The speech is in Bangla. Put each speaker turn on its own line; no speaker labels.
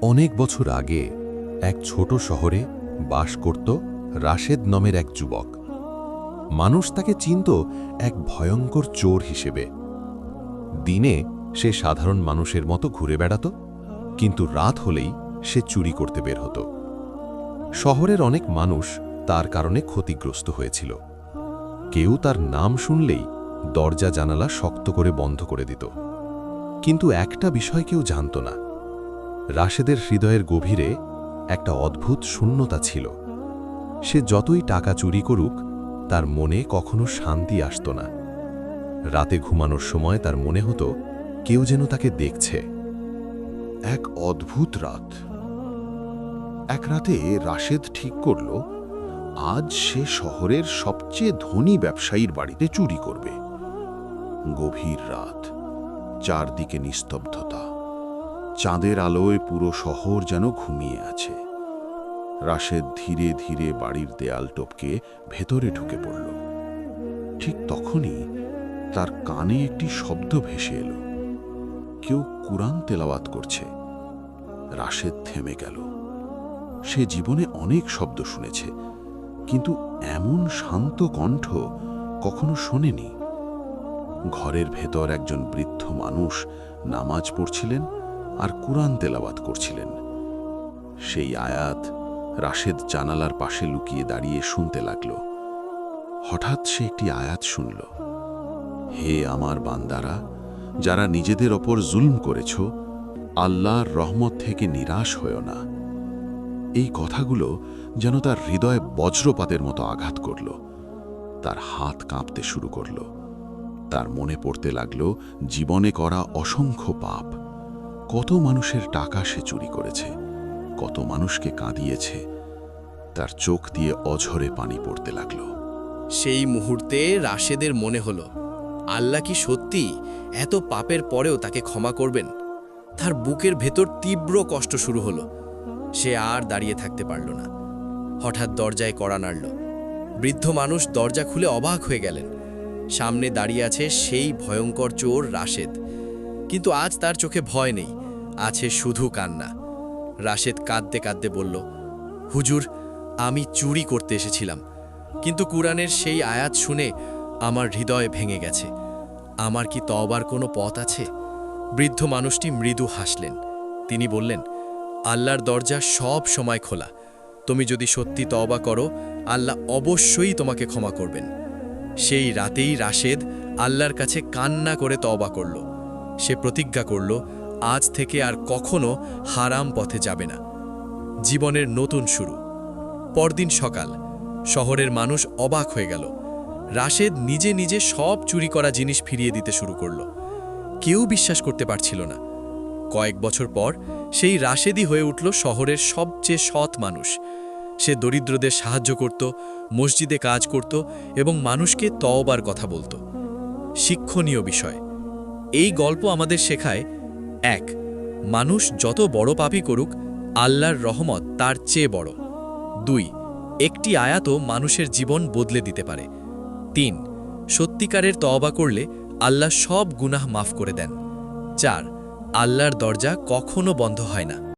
অনেক বছর আগে এক ছোট শহরে বাস করত রাশেদ নামের এক যুবক। মানুষ তাকে চিনত এক ভয়ঙ্কর চোর হিসেবে। দিনে সে সাধারণ মানুষের মতো ঘুরে বেড়াত, কিন্তু রাত হলেই সে চুরি করতে বের হতো। শহরের অনেক মানুষ তার কারণে ক্ষতিগ্রস্ত হয়েছিল। কেউ তার নাম শুনলেই দরজা জানালা শক্ত করে বন্ধ করে দিত। কিন্তু একটা বিষয় কেউ জানত না, রাশেদের হৃদয়ের গভীরে একটা অদ্ভুত শূন্যতা ছিল। সে যতই টাকা চুরি করুক, তার মনে কখনো শান্তি আসত না। রাতে ঘুমানোর সময় তার মনে হতো কেউ যেন তাকে দেখছে।
এক অদ্ভুত রাত। এক রাতে রাশেদ ঠিক করল, আজ সে শহরের সবচেয়ে ধনী ব্যবসায়ীর বাড়িতে চুরি করবে। গভীর রাত, চারদিকে নিস্তব্ধতা, চাঁদের আলোয় পুরো শহর যেন ঘুমিয়ে আছে। রাশেদ ধীরে ধীরে বাড়ির দেয়াল টপকে ভেতরে ঢুকে পড়ল। ঠিক তখনই তার কানে একটি শব্দ ভেসে এলো। কেউ কুরআন তেলাওয়াত করছে। রাশেদ থেমে গেল। সে জীবনে অনেক শব্দ শুনেছে, কিন্তু এমন শান্ত কণ্ঠ কখনো শোনেনি। ঘরের ভেতর একজন বৃদ্ধ মানুষ নামাজ পড়ছিলেন আর কুরআন তেলাওয়াত করছিলেন। সেই আয়াত রাশেদ জানালার পাশে লুকিয়ে দাঁড়িয়ে শুনতে লাগল। হঠাৎ সে একটি আয়াত শুনল, হে আমার বান্দারা, যারা নিজেদের ওপর জুলম করেছ, আল্লাহর রহমত থেকে নিরাশ হয়ো না। এই কথাগুলো যেন তার হৃদয়ে বজ্রপাতের মতো আঘাত করল। তার হাত কাঁপতে শুরু করল। তার মনে পড়তে লাগল জীবনে করা অসংখ্য পাপ। কত মানুষের টাকা সে চুরি করেছে, কত মানুষকে কাঁদিয়েছে। তার চোখ দিয়ে অঝরে পানি পড়তে লাগল।
সেই মুহূর্তে রাশেদের মনে হলো, আল্লাহ কি সত্যি এত পাপের পরেও তাকে ক্ষমা করবেন? তার বুকের ভেতর তীব্র কষ্ট শুরু হলো। সে আর দাঁড়িয়ে থাকতে পারল না। হঠাৎ দরজায় কড়া নাড়ল। বৃদ্ধ মানুষ দরজা খুলে অবাক হয়ে গেলেন। সামনে দাঁড়িয়ে আছে সেই ভয়ঙ্কর চোর রাশেদ। কিন্তু আজ তার চোখে ভয় নেই, আছে শুধু কান্না। রাশেদ কাঁদতে কাঁদতে বলল, হুজুর, আমি চুরি করতে এসেছিলাম, কিন্তু কুরআনের সেই আয়াত শুনে আমার হৃদয় ভেঙে গেছে। আমার কি তওবার কোনো পথ আছে? বৃদ্ধ মানুষটি মৃদু হাসলেন। তিনি বললেন, আল্লাহর দরজা সব সময় খোলা। তুমি যদি সত্যি তওবা করো, আল্লাহ অবশ্যই তোমাকে ক্ষমা করবেন। সেই রাতেই রাশেদ আল্লাহর কাছে কান্না করে তওবা করল। সে প্রতিজ্ঞা করল, আজ থেকে আর কখনো হারাম পথে যাবে না। জীবনের নতুন শুরু। পরদিন সকাল, শহরের মানুষ অবাক হয়ে গেল। রাশেদ নিজে নিজে সব চুরি করা জিনিস ফিরিয়ে দিতে শুরু করল। কেউ বিশ্বাস করতে পারছিল না। কয়েক বছর পর সেই রাশেদই হয়ে উঠল শহরের সবচেয়ে সৎ মানুষ। সে দরিদ্রদের সাহায্য করত, মসজিদে কাজ করত এবং মানুষকে তওবার কথা বলতো। শিক্ষণীয় বিষয়, এই গল্প আমাদের শেখায়, ১. মানুষ যত বড় পাপই করুক, আল্লাহর রহমত তার চেয়ে বড়। ২. একটি আয়াতও মানুষের জীবন বদলে দিতে পারে। ৩. সত্যিকারের তওবা করলে আল্লাহ সব গুনাহ মাফ করে দেন। ৪. আল্লাহর দরজা কখনো বন্ধ হয় না।